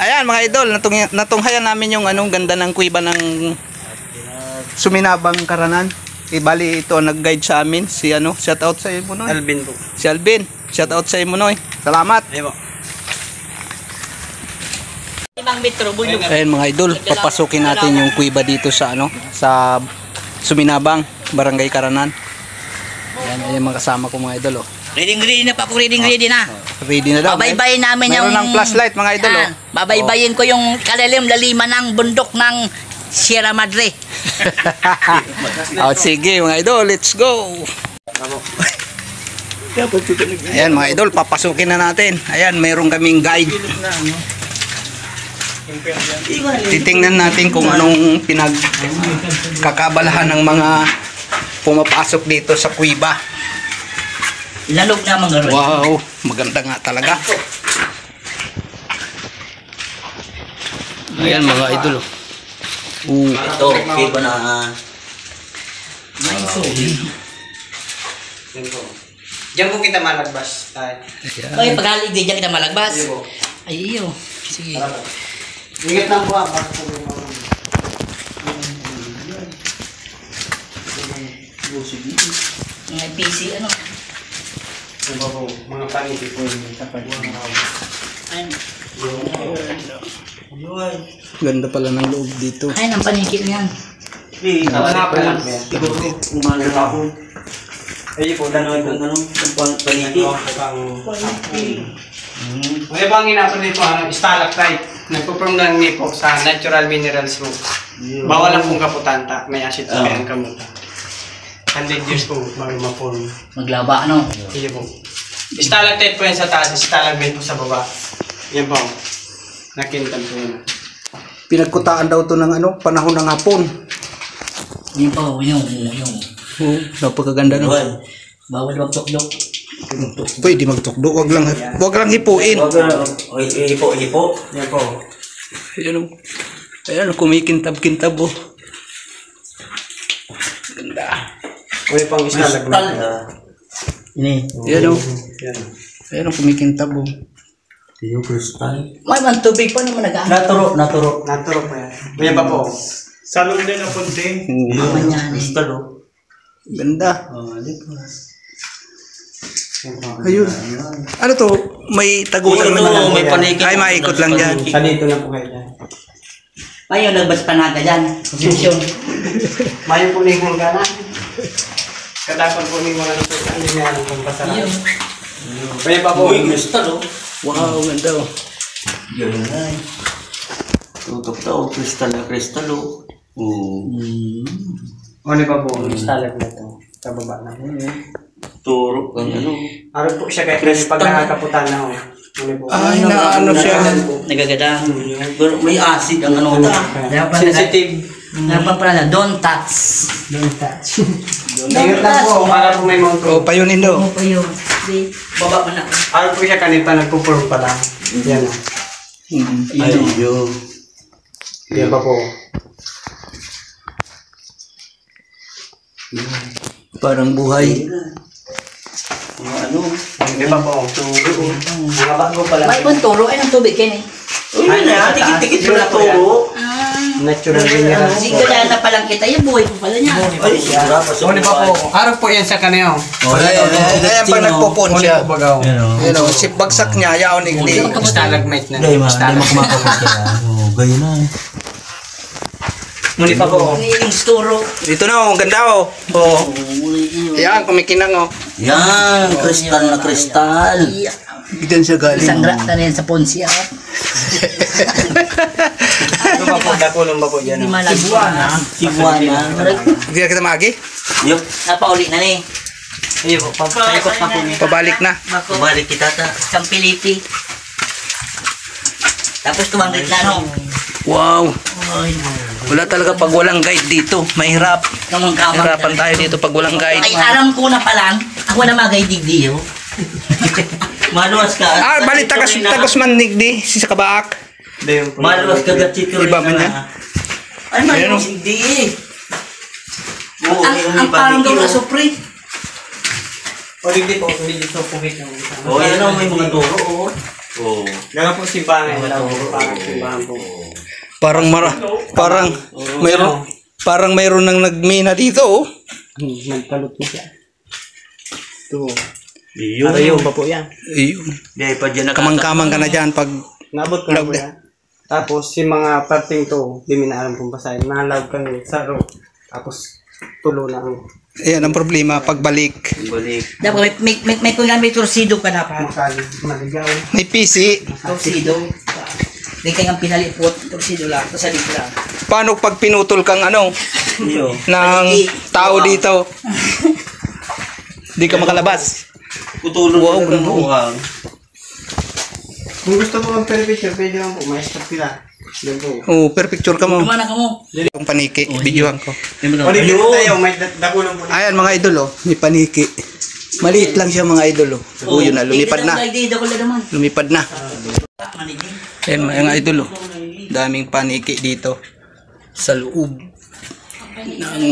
Ayan mga idol, natunghayan namin yung anong ganda ng kuweba ng Suminabang Karanan. Bali ito nag-guide sa amin si ano, shout out sa iyo Munoy. Alvin po. Si Alvin, shout out sa iyo Munoy. Salamat. Ayan mga idol, papasukin natin yung kuweba dito sa ano, sa Suminabang, Barangay Karanan. Ayan mga kasama ko mga idol. Ready na pa po, ready na. Ready na daw. Babaybayin namin yung... Meron ng flashlight mga idol. Babaybayin ko yung laliman ng bundok ng Sierra Madre. Sige mga idol, let's go. Ayan mga idol, papasukin na natin. Ayan, meron kaming guide. Titingnan natin kung anong pinagkakabalahan ng mga pumapasok dito sa kuweba. Lalog na mga rin. Wow, maganda nga talaga. Ayan mga idol. Ito, okay ba na? Diyan po kita malagbas. Okay, pag-alig din dyan kita malagbas. Ay, iyo. Sige. Ingat lang po ha. Mga PC, ano? Mga paniti po yung tapad. Ganda pala ng loob dito. Ay, ang panikit niyan. Hanap lang. Siguro umaga ako. Ay po, danoy po. Paniti. May bang ginapon nito, stalactite. Nagpo-form lang nipo sa natural minerals mo. Bawal lang pong kaputanta. May acid sa kayang kamuta. 100 years po, ma-form. Maglaba, ano? Iyo po. Stalactite po yan sa taas, stalagmite po sa baba. Yan po. Nakintan po yan. Pinagkutaan daw to ng ano, panahon ng hapon. Yun po, yung. Napakaganda no. Bawal magtuklok. Pwede magtukdo, wag lang hipuin. Hipo. Yan po. Ayan, kumikintab-kintab oh. Ganda. May pang stalagmite. Ini. Ayan oh. Yan. Ayan, kumikintab oh. Yung kristal. May man tubig pa naman nag-ano. Naturo. Naturo po yan. May pa po. Salong din ang punting. Kristal oh. Ganda. Ayun. Ano to? May tagusan naman. May panikit. Ay, maikot lang dyan. Sa dito lang po kayo dyan. Ayun, nagbas pa natin dyan. Posisyon. Mayo po ning hangganan. Katapon po ning mga nasukan niya ang pasarap. May pa po. Kristal oh. Wow, ganda oh. Yun ay. Tutok daw, kristal oh. Ano pa po? Stalagmite to. Sa baba na. Turo kang ano. Araw po siya kaya pag nakakaputan na ho. Ay, naano siya. Nagagada. Pero may acid ang ano. Sensitive. Dapat pala na, don't touch. Ingat lang po, para po may mount Oh, payunin daw. Pa yun. Baba pa na. Araw po siya kanita nagpo-form pa lang. Yan o. Ayun. Yan pa po. Parang buhay. Ano? Yan pa po. Mga bago pa lang. May pang turo ay ng tubig kayo eh. Ay, tikit-tikit po na turo. Natural minerals. Hindi ko na palang kita yung buhay ko pala niya. Ay, ano pa po? Araw po yan sa kanayaw. Ayan, pag nagpupon siya. Yan o, si bagsak niya, yaon ni Stalagmite na. Hindi mo kumakapit kaya. Gaya na. Muli pa po. Niling turo. Dito na oh, ganda oh. Oh. Ayan, kumikinang oh. Yan, kristal na kristal. Diyan siya galing. Isang rak na rin sa Ponzi ako. Ito pa po, dakulong ba po dyan? Hindi malagbuana. Siguana. Hindi na kita magi? Yup. Napauli na ni. Iyo po, papalikot na po. Pabalik na. Balik kita ta. Isang Pilipi. Tapos tumangkit na no. Wow. Ay, Wala talaga pag walang guide dito. Mahirap. naman kamang. Hirapan tayo dito pag walang guide. Ay, alam ko na pa lang. Ako na magaydig diyo. Maluwas ka. Bali tagas man nigdi si sa kabaak. Maluwas ka gatito rin Iba man na. yan. Ay, maluwas hindi. Ang parang daw na supri. O, hindi po, hindi dito pumit ng isa. O, yan o, may mga turo. Oo. Gano'n po simbahan lang po. Parang simbahan po. Parang mayroon nang nagmina dito, oh. Nagkalot po siya. Ito. Yun. Para yun pa po yan. Ayun. Dahil pa dyan Kamang-kamang ka na dyan pag Nabot ko na po yan. Tapos yung mga parting to, di minaalam kong basahin. Nalaw kami sa row. Tapos tulo na ang ayan ang problema pagbalik. Balik. Dapat may kung may torsido ka dapat. maligaw. May PC. Torsido. Hindi kayang pinalipot. Torsido lang. Tapos salit lang. Paano pag pinutol kang ano Iyo. ng tao dito? Di ka makalabas. Putulong Wow, na ng ganun. buhang. Kung gusto mo ang picture, pwede lang po. May stop sila. Doon po. Oh, picture ka mo. Kumana ka mo. Yung paniki, videohan ko. Pwede po tayo. May dakulang po. Ayan mga idol, oh, ni paniki. Maliit lang siya mga idol, oh. Oh, yun na, lumipad na. Lumipad na. Ayan mga idol, oh. Daming paniki dito sa loob ng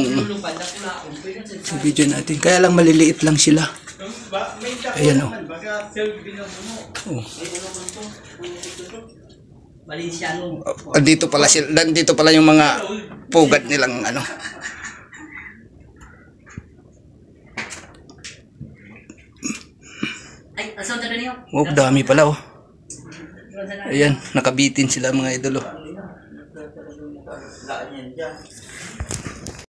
video natin. Kaya lang maliliit lang sila. Ayan, oh. Oh. Dito pala sila, dito pala yung mga pugad nilang ano. Ay, asan na niyo? Oh, dami pala, oh. Ayan, nakabitin sila mga idol, oh.